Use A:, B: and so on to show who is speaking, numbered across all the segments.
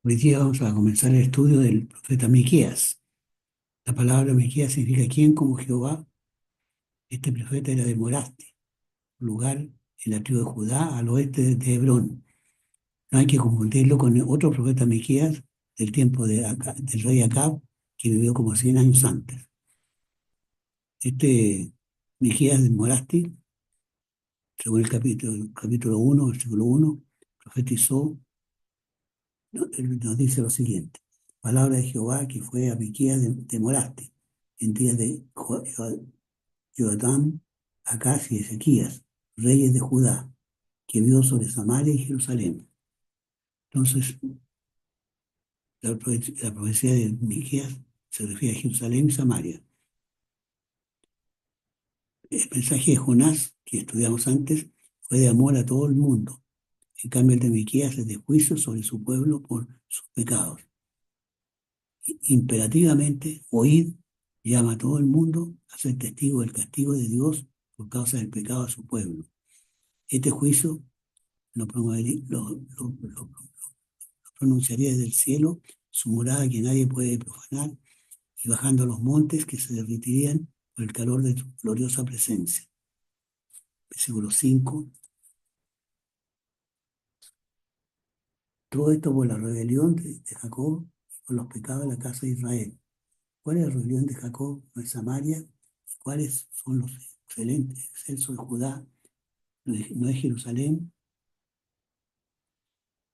A: Hoy día vamos a comenzar el estudio del profeta Miqueas. La palabra Miqueas significa quién como Jehová. Este profeta era de Moraste, lugar en la tribu de Judá, al oeste de Hebrón. No hay que confundirlo con otro profeta Miqueas del tiempo del rey Acab, que vivió como 100 años antes. Este Miqueas de Moraste, según el capítulo 1, versículo 1, profetizó, nos dice lo siguiente: palabra de Jehová que fue a Miqueas de Moraste, en días de Jotam, Acaz y Ezequías, reyes de Judá, que vio sobre Samaria y Jerusalén. Entonces, la profecía de Miqueas se refiere a Jerusalén y Samaria. El mensaje de Jonás, que estudiamos antes, fue de amor a todo el mundo. En cambio, el de Miqueas es de juicio sobre su pueblo por sus pecados. Imperativamente, oíd, llama a todo el mundo a ser testigo del castigo de Dios por causa del pecado de su pueblo. Este juicio lo pronunciaría desde el cielo, su morada que nadie puede profanar, y bajando a los montes que se derritirían por el calor de su gloriosa presencia. Versículo 5. Todo esto por la rebelión de Jacob y por los pecados de la casa de Israel. ¿Cuál es la rebelión de Jacob? No es Samaria. ¿Y cuáles son los excelsos de Judá? No es Jerusalén.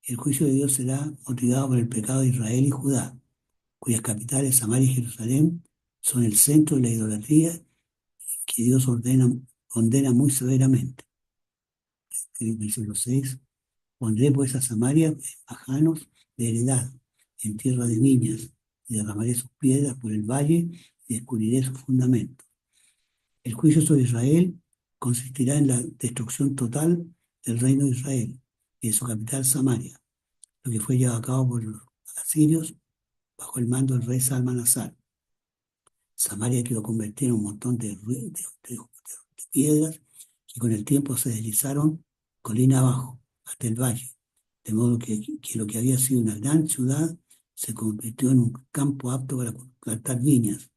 A: El juicio de Dios será motivado por el pecado de Israel y Judá, cuyas capitales, Samaria y Jerusalén, son el centro de la idolatría que Dios condena muy severamente. En el versículo 6, pondré pues a Samaria pajanos de heredad, en tierra de viñas, y derramaré sus piedras por el valle y descubriré sus fundamentos. El juicio sobre Israel consistirá en la destrucción total del reino de Israel y de su capital Samaria, lo que fue llevado a cabo por los asirios bajo el mando del rey Salmanasar. Samaria quedó convertida en un montón de piedras que con el tiempo se deslizaron colina abajo hasta el valle, de modo que lo que había sido una gran ciudad se convirtió en un campo apto para plantar viñas.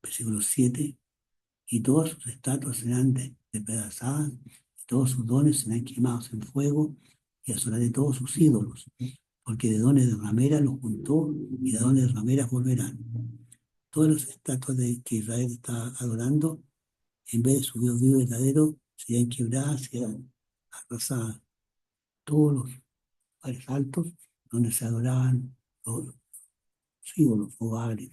A: Versículo 7. Y todas sus estatuas serán despedazadas, y todos sus dones serán quemados en fuego, y asolaré todos sus ídolos, porque de dones de rameras los juntó, y de dones de rameras volverán. Todas las estatuas que Israel está adorando, en vez de su Dios vivo y verdadero, serían quebradas, serían arrasadas. Todos los lugares altos donde se adoraban los ídolos o baales.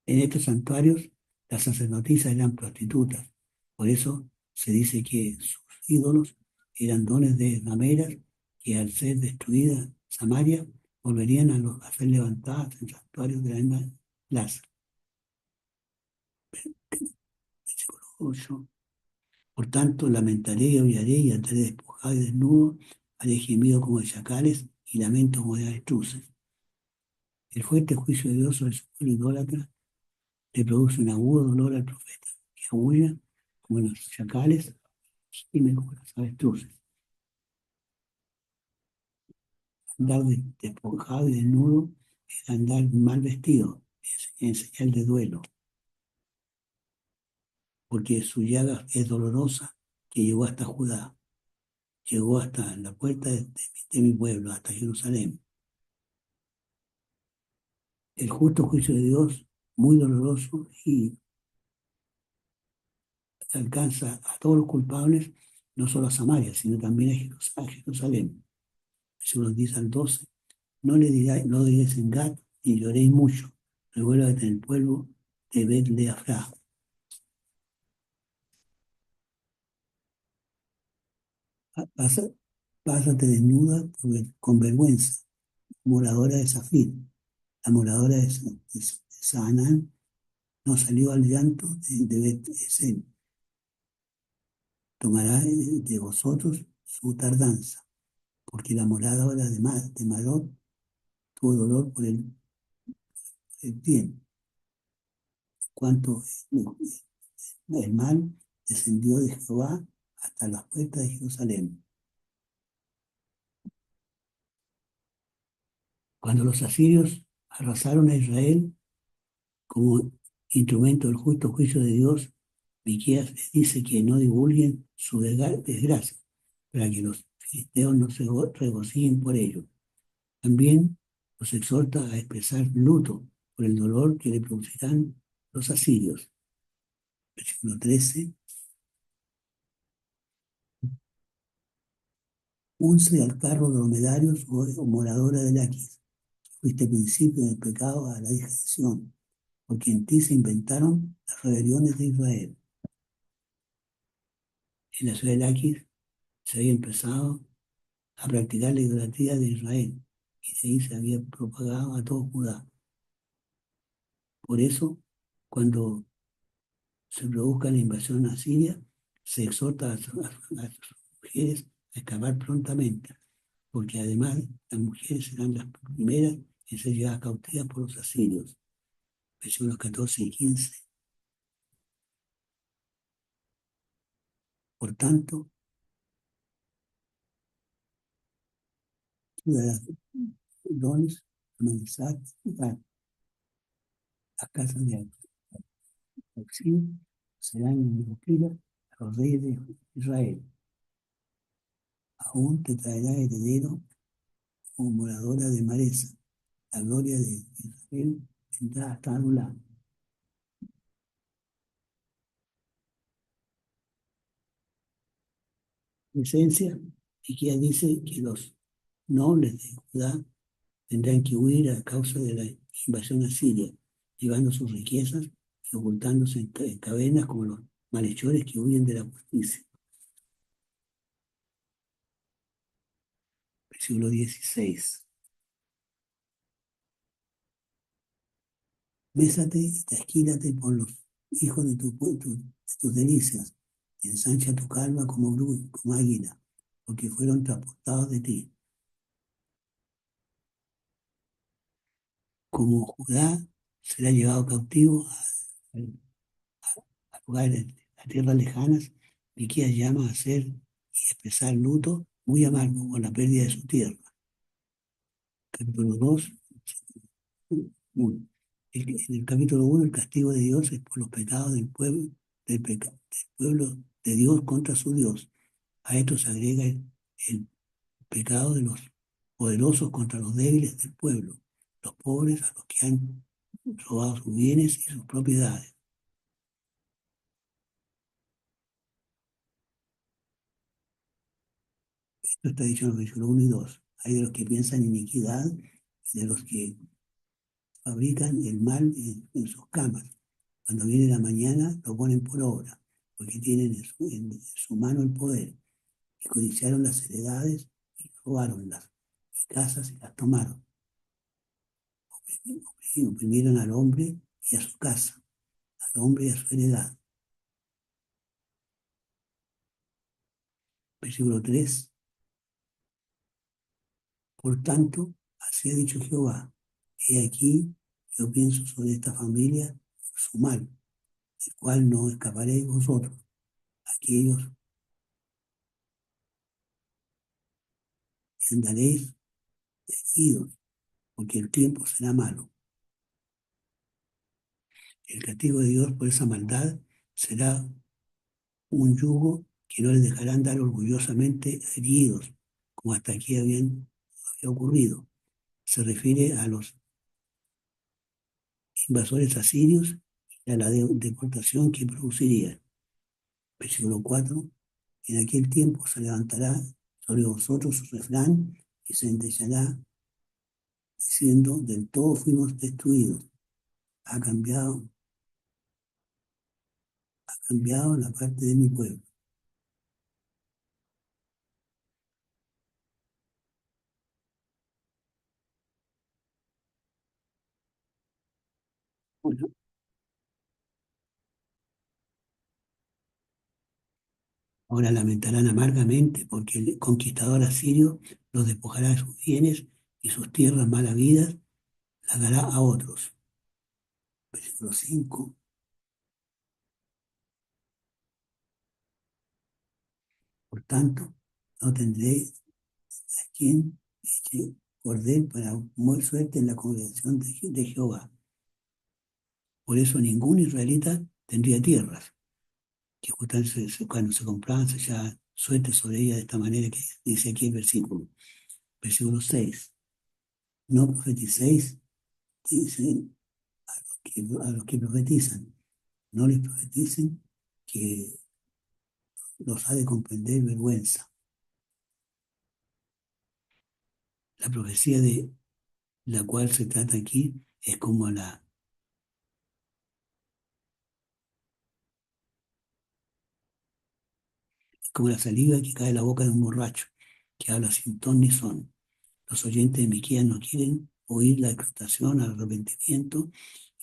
A: En estos santuarios, las sacerdotisas eran prostitutas. Por eso se dice que sus ídolos eran dones de rameras que, al ser destruida Samaria, volverían a ser levantadas en santuarios de la misma clase. Versículo 8. Por tanto, lamentaré y aullaré y andaré despojado y desnudo, haré gemido como de chacales y lamento como de avestruces. El fuerte juicio de Dios sobre su pueblo idólatra le produce un agudo dolor al profeta, que aúlla como los chacales, gime como las avestruces. Andar despojado y desnudo es andar mal vestido, en señal de duelo, porque su llaga es dolorosa, que llegó hasta Judá, llegó hasta la puerta de mi pueblo, hasta Jerusalén. El justo juicio de Dios, muy doloroso, y alcanza a todos los culpables, no solo a Samaria, sino también a Jerusalén. Versículos 10 al 12. No digáis en Gad, ni lloréis mucho. Revuélvete en el pueblo de Bet-Leafra. Pasa- Pásate desnuda con vergüenza, moradora de Zafir. La moradora de Saanán no salió al llanto de Bet-Esel. Tomará de vosotros su tardanza, porque la morada ahora de Marot tuvo dolor por el bien. Cuanto el mal descendió de Jehová hasta las puertas de Jerusalén. Cuando los asirios arrasaron a Israel como instrumento del justo juicio de Dios, Miqueas les dice que no divulguen su desgracia, para que los filisteos no se regocijen por ello. También los exhorta a expresar luto por el dolor que le producirán los asirios. Versículo 13. Unce al carro dromedarios o moradora del Aquis. Fuiste principio del pecado a la hija de Sión, porque en ti se inventaron las rebeliones de Israel. En la ciudad de Aquis se había empezado a practicar la idolatría de Israel, y de ahí se había propagado a todo Judá. Por eso, cuando se produzca la invasión a Siria, se exhorta a sus mujeres a escapar prontamente, porque además las mujeres serán las primeras en ser llevadas cautivas por los asirios. Versículos 14 y 15. Por tanto, las dones, amenazar, las casas de auxilio serán introducidas a los reyes de Israel. Aún te traerá heredero como moradora de Maresa. La gloria de Israel vendrá hasta Adulá. En esencia, Miqueas dice que los nobles de Judá tendrán que huir a causa de la invasión asiria, llevando sus riquezas y ocultándose en cavernas como los malhechores que huyen de la justicia. Versículo 16. Bésate y trasquílate por los hijos de tus delicias, ensancha tu calva como águila, porque fueron transportados de ti. Como Judá será llevado cautivo a lugares, a tierras lejanas, Miqueas llama a hacer y expresar luto muy amargo por la pérdida de su tierra. Capítulo 2, 1. En el capítulo 1, el castigo de Dios es por los pecados del pueblo, del pueblo de Dios contra su Dios. A esto se agrega el pecado de los poderosos contra los débiles del pueblo, los pobres a los que han robado sus bienes y sus propiedades. Esto está dicho en el versículo 1 y 2. Hay de los que piensan iniquidad y de los que fabrican el mal en sus camas. Cuando viene la mañana lo ponen por obra, porque tienen en su mano el poder. Y codiciaron las heredades y robaron las casas y las tomaron. Oprimieron al hombre y a su casa, al hombre y a su heredad. Versículo 3. Por tanto, así ha dicho Jehová: he aquí, yo pienso sobre esta familia por su mal, del cual no escaparéis vosotros, aquellos que andaréis heridos, porque el tiempo será malo. El castigo de Dios por esa maldad será un yugo que no les dejará andar orgullosamente heridos, como hasta aquí había ocurrido. Se refiere a los invasores asirios y a la deportación que produciría. Versículo 4. En aquel tiempo se levantará sobre vosotros su refrán y se endechará diciendo: del todo fuimos destruidos. Ha cambiado la parte de mi pueblo. Bueno, ahora lamentarán amargamente porque el conquistador asirio los despojará de sus bienes y sus tierras mal habidas las dará a otros. Versículo 5. tanto, no tendré a quien eche cordel para muy suerte en la congregación de Jehová. Por eso ningún israelita tendría tierras, que justamente cuando se compraban se echaban suerte sobre ella de esta manera que dice aquí el versículo. Versículo 6. No profeticéis, dicen a los que profetizan. No les profeticen que los ha de comprender vergüenza. La profecía de la cual se trata aquí es como la saliva que cae de la boca de un borracho, que habla sin ton ni son. Los oyentes de Miqueas no quieren oír la exhortación al arrepentimiento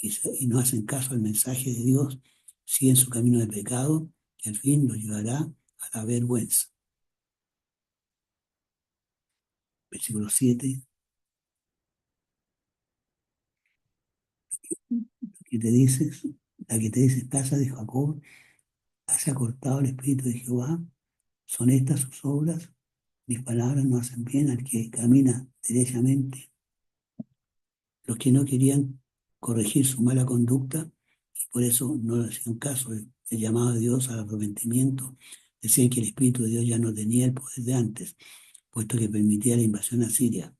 A: y no hacen caso al mensaje de Dios, siguen su camino de pecado, que al fin los llevará a la vergüenza. Versículo 7. Que te dices, la que te dice casa de Jacob, ¿has cortado el espíritu de Jehová? ¿Son estas sus obras? Mis palabras no hacen bien al que camina derechamente. Los que no querían corregir su mala conducta y por eso no le hacían caso del llamado de Dios al arrepentimiento, decían que el Espíritu de Dios ya no tenía el poder de antes, puesto que permitía la invasión a Siria.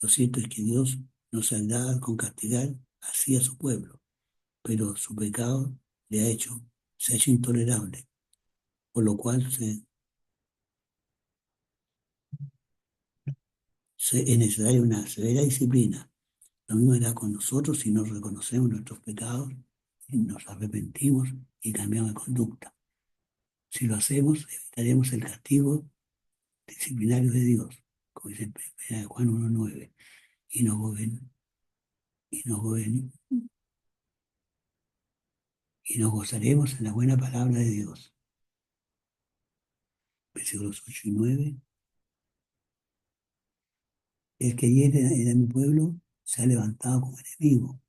A: Lo cierto es que Dios no se agrada con castigar así a su pueblo, pero su pecado se ha hecho intolerable, por lo cual es necesaria una severa disciplina. Lo mismo hará con nosotros si no reconocemos nuestros pecados, y nos arrepentimos y cambiamos de conducta. Si lo hacemos, evitaremos el castigo disciplinario de Dios, como dice en 1 Juan 1:9, y nos goben- y nos goben- y nos gozaremos en la buena palabra de Dios. Versículos 8 y 9. El que hiere en mi pueblo se ha levantado como enemigo.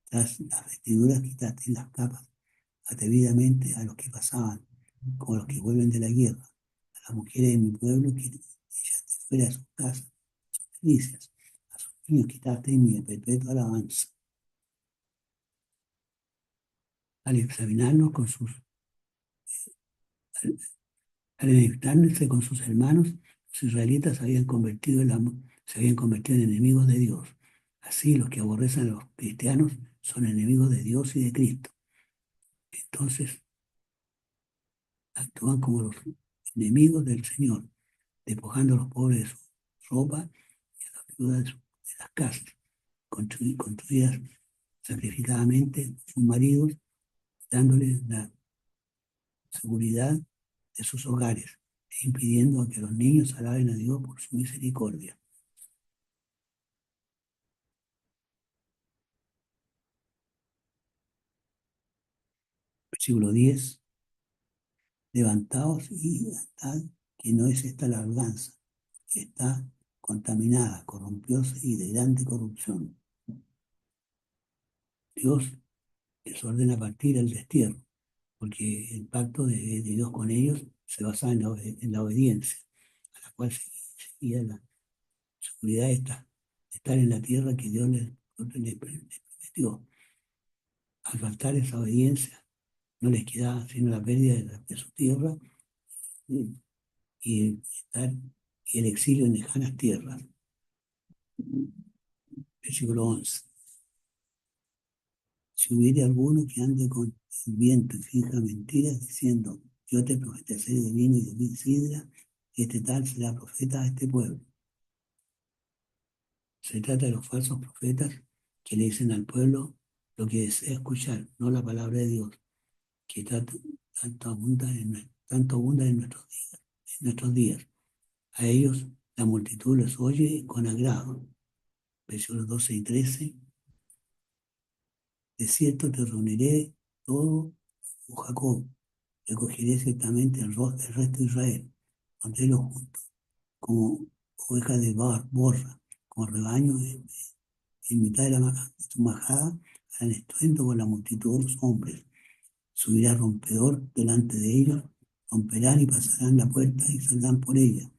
A: Tras las vestiduras quitaste y las capas atrevidamente a los que pasaban, como los que vuelven de la guerra. A las mujeres de mi pueblo que echaste fuera de sus casas, sus delicias. A sus niños quitaste y mi perpetua alabanza. Al examinarnos con al, al enemistárse con sus hermanos, los israelitas se habían convertido en enemigos de Dios. Así los que aborrecen a los cristianos son enemigos de Dios y de Cristo. Entonces actúan como los enemigos del Señor, despojando a los pobres de su ropa y a las viudas de las casas, construidas sacrificadamente por sus maridos, dándoles la seguridad de sus hogares e impidiendo que los niños alaben a Dios por su misericordia. Versículo 10. Levantaos y andad, que no es esta la venganza, que está contaminada, corrompióse y de grande corrupción. Dios les ordena partir al destierro, porque el pacto de Dios con ellos se basaba en la obediencia, a la cual seguía la seguridad de estar en la tierra que Dios les prometió. Al faltar esa obediencia, no les quedaba sino la pérdida de su tierra y, y el exilio en lejanas tierras. Versículo 11. Si hubiere alguno que ande con el viento y finja mentiras, diciendo, yo te profetizaré de vino y de sidra, este tal será profeta a este pueblo. Se trata de los falsos profetas que le dicen al pueblo lo que desea escuchar, no la palabra de Dios, que tanto abunda en nuestros días. A ellos la multitud les oye con agrado. Versículos 12 y 13. De cierto te reuniré todo, oh Jacob, recogeré ciertamente el resto de Israel, pondrélos juntos, como ovejas de borra, como rebaño en mitad de tu majada, harán estruendo con la multitud de los hombres. Subirá rompedor delante de ellos, romperán y pasarán la puerta y saldrán por ella.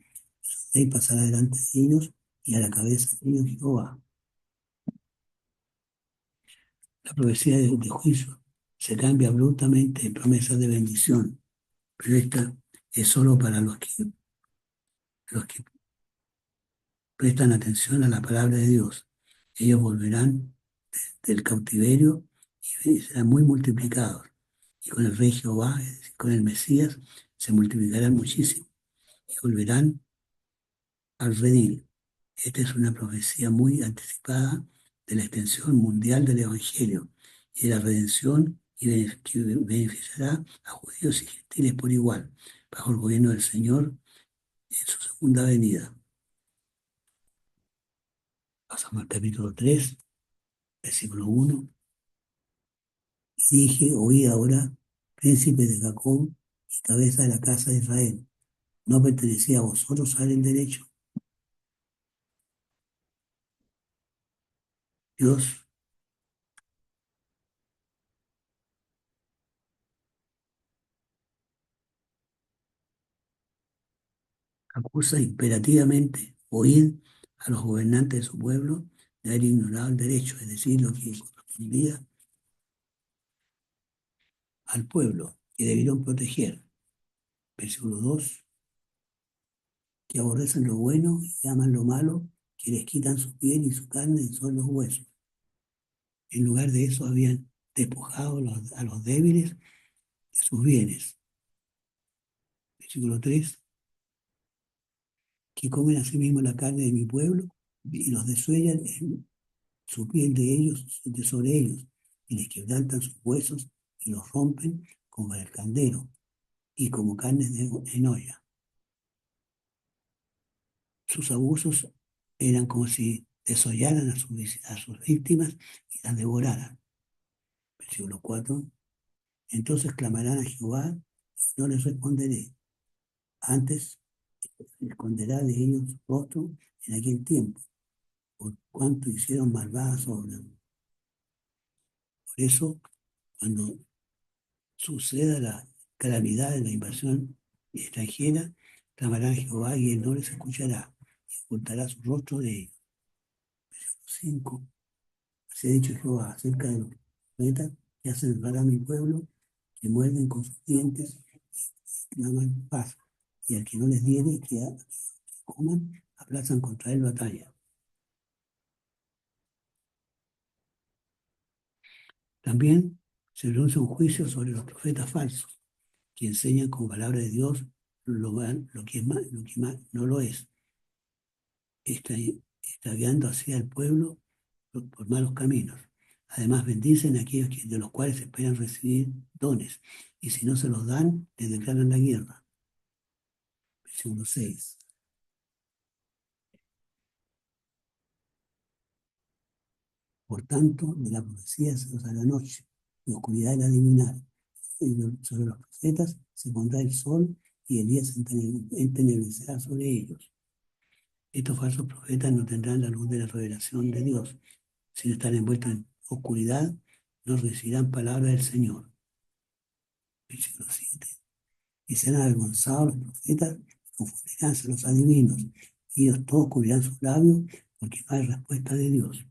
A: Y su rey pasará delante de ellos y a la cabeza de ellos Jehová. La profecía de juicio se cambia abruptamente en promesas de bendición, pero esta es solo para los que prestan atención a la palabra de Dios. Ellos volverán del cautiverio y serán muy multiplicados. Y con el rey Jehová, es decir, con el Mesías, se multiplicarán muchísimo y volverán al redil. Esta es una profecía muy anticipada de la extensión mundial del Evangelio y de la redención que beneficiará a judíos y gentiles por igual, bajo el gobierno del Señor en su segunda venida. Pasamos al capítulo 3, versículo 1. Y dije, oíd ahora, príncipe de Jacob y cabeza de la casa de Israel. ¿No pertenecía a vosotros saber el derecho? Dios acusa imperativamente, oíd a los gobernantes de su pueblo de haber ignorado el derecho, es decir, lo que correspondía al pueblo, que debieron proteger. Versículo 2, que aborrecen lo bueno y aman lo malo, que les quitan su piel y su carne y son los huesos. En lugar de eso habían despojado a los débiles de sus bienes. Versículo 3, que comen asimismo la carne de mi pueblo y los desuellan en su piel de ellos, de sobre ellos, y les quebrantan sus huesos y los rompen como el caldero y como carnes en olla. Sus abusos eran como si desollaran a sus víctimas y las devoraran. Versículo 4. Entonces clamarán a Jehová y no les responderé. Antes esconderá de ellos su rostro en aquel tiempo, por cuanto hicieron malvadas obras. Por eso, cuando suceda la calamidad de la invasión extranjera, clamarán a Jehová y él no les escuchará y ocultará su rostro de ellos. 5. Así ha dicho Jehová acerca de los profetas que hacen enojar a mi pueblo, que muerden con sus dientes y claman paz, y al que no les diere que coman, aplazan contra él batalla. También se pronuncia un juicio sobre los profetas falsos, que enseñan como palabra de Dios lo que es lo que más no lo es, extraviando así al pueblo por malos caminos. Además, bendicen a aquellos de los cuales esperan recibir dones, y si no se los dan, les declaran la guerra. Versículo 6. Por tanto, de la profecía se usa la noche, de oscuridad el adivinar. Y sobre los profetas se pondrá el sol, y el día se entenebrecerá sobre ellos. Estos falsos profetas no tendrán la luz de la revelación de Dios, sino estar envueltos en oscuridad, no recibirán palabra del Señor. Versículo 7. Y serán avergonzados los profetas, y confundiránse los adivinos, y ellos todos cubrirán sus labios, porque no hay respuesta de Dios.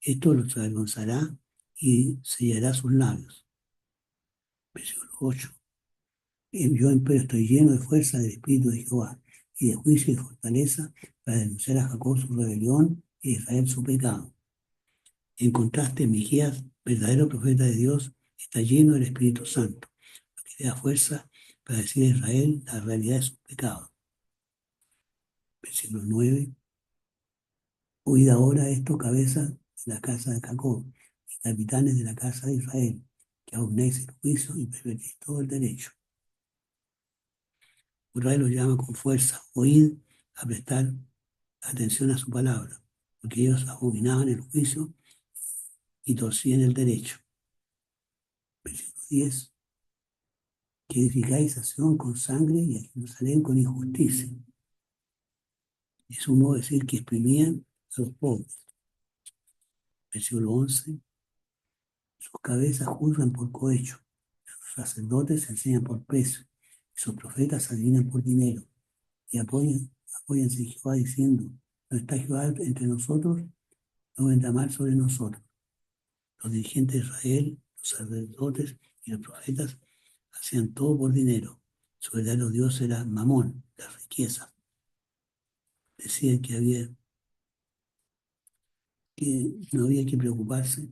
A: Esto los avergonzará y sellará sus labios. Versículo 8. Yo empero estoy lleno de fuerza del Espíritu de Jehová, y de juicio y fortaleza, para denunciar a Jacob su rebelión y a Israel su pecado. En contraste, Miqueas, verdadero profeta de Dios, está lleno del Espíritu Santo, lo que le da fuerza para decir a Israel la realidad de sus pecados. Versículo 9. Oíd ahora esto, cabezas de la casa de Jacob y capitanes de la casa de Israel, que abomináis el juicio y pervertís todo el derecho. Israel los llama con fuerza, oíd a prestar atención a su palabra, porque ellos abominaban el juicio y torcían el derecho. Versículo 10. Que edificáis a Sion con sangre y a Jerusalén con injusticia. Es un modo de decir que exprimían a los pobres. Versículo 11. Sus cabezas juzgan por cohecho, sus sacerdotes enseñan por precio, Sus profetas adivinan por dinero y apóyanse en Jehová diciendo, no está Jehová entre nosotros, no vendrá mal sobre nosotros. Los dirigentes de Israel, los sacerdotes y los profetas hacían todo por dinero. Su verdadero Dios era Mamón, la riqueza. Decían que no había que preocuparse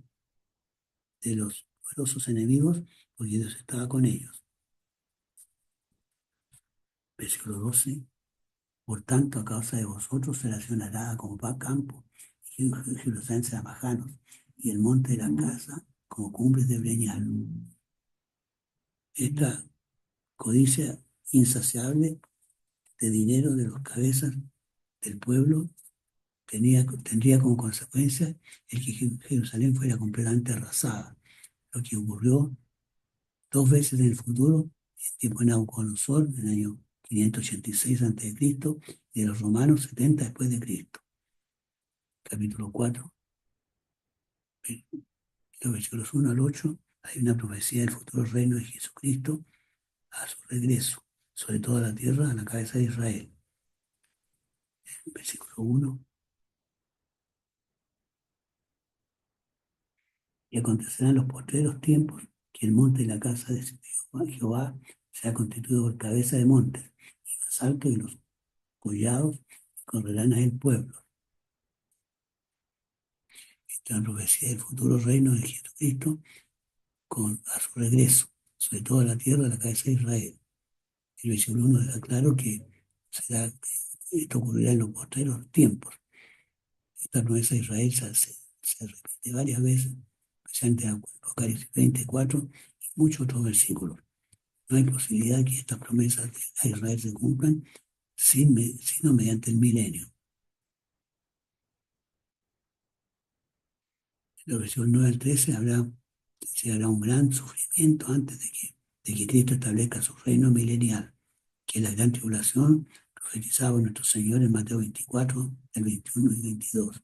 A: de los poderosos enemigos porque Dios estaba con ellos. Versículo 12. Por tanto, a causa de vosotros se racionará como campo, y Jerusalén será majanos, y el monte de la casa como cumbres de breñal. Esta codicia insaciable de dinero de los cabezas del pueblo tendría como consecuencia el que Jerusalén fuera completamente arrasada, lo que ocurrió dos veces en el futuro, en tiempo de Nabucodonosor, en el año 586 a.C., y de los romanos 70 después de Cristo. Capítulo 4, los versículos 1 al 8, hay una profecía del futuro reino de Jesucristo a su regreso, sobre toda la tierra, a la cabeza de Israel. Versículo 1. Y acontecerá en los postreros tiempos que el monte de la casa de Jehová sea constituido por cabeza de montes, y más alto que los collados, y correrán a él pueblos. Esta es la profecía del futuro reino de Jesucristo a su regreso, sobre toda la tierra, a la cabeza de Israel. El versículo 1 deja claro que esto ocurrirá en los postreros tiempos. Esta promesa de Israel se repite varias veces, especialmente en Apocalipsis 24 y muchos otros versículos. No hay posibilidad que estas promesas a Israel se cumplan sino mediante el milenio. En los versículos 9 al 13 llegará un gran sufrimiento antes de que Cristo establezca su reino milenial, que es la gran tribulación profetizada por nuestro Señor en Mateo 24, del 21 y 22.